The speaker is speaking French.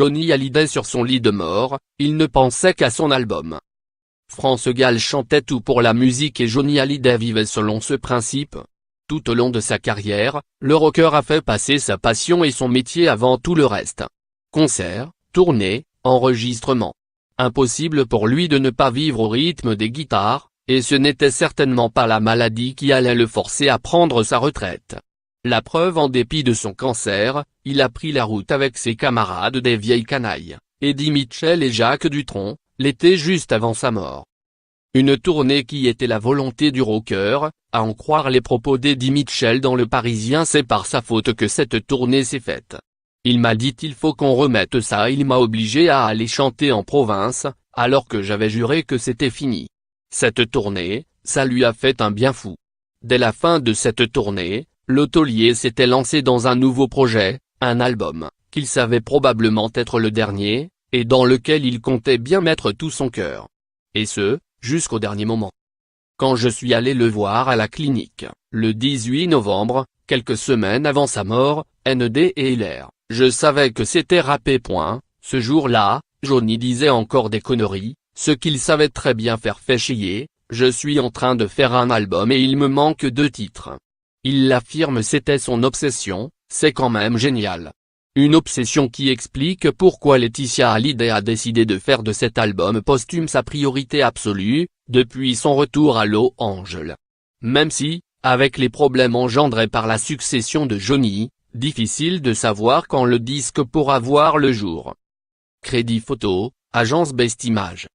Johnny Hallyday sur son lit de mort, il ne pensait qu'à son album. France Gall chantait tout pour la musique et Johnny Hallyday vivait selon ce principe. Tout au long de sa carrière, le rocker a fait passer sa passion et son métier avant tout le reste. Concerts, tournées, enregistrements. Impossible pour lui de ne pas vivre au rythme des guitares, et ce n'était certainement pas la maladie qui allait le forcer à prendre sa retraite. La preuve, en dépit de son cancer, il a pris la route avec ses camarades des Vieilles Canailles, Eddie Mitchell et Jacques Dutronc, l'été juste avant sa mort. Une tournée qui était la volonté du rocker, à en croire les propos d'Eddie Mitchell dans Le Parisien. C'est par sa faute que cette tournée s'est faite. Il m'a dit il faut qu'on remette ça, il m'a obligé à aller chanter en province, alors que j'avais juré que c'était fini. Cette tournée, ça lui a fait un bien fou. Dès la fin de cette tournée, le taulier s'était lancé dans un nouveau projet, un album, qu'il savait probablement être le dernier, et dans lequel il comptait bien mettre tout son cœur. Et ce, jusqu'au dernier moment. Quand je suis allé le voir à la clinique, le 18 novembre, quelques semaines avant sa mort, N.D. et LR, je savais que c'était râpé. Ce jour-là, Johnny disait encore des conneries, ce qu'il savait très bien faire fait chier, je suis en train de faire un album et il me manque 2 titres. Il l'affirme, c'était son obsession, c'est quand même génial. Une obsession qui explique pourquoi Laetitia Hallyday a décidé de faire de cet album posthume sa priorité absolue, depuis son retour à Los Angeles. Même si, avec les problèmes engendrés par la succession de Johnny, difficile de savoir quand le disque pourra voir le jour. Crédit photo, agence Best Image.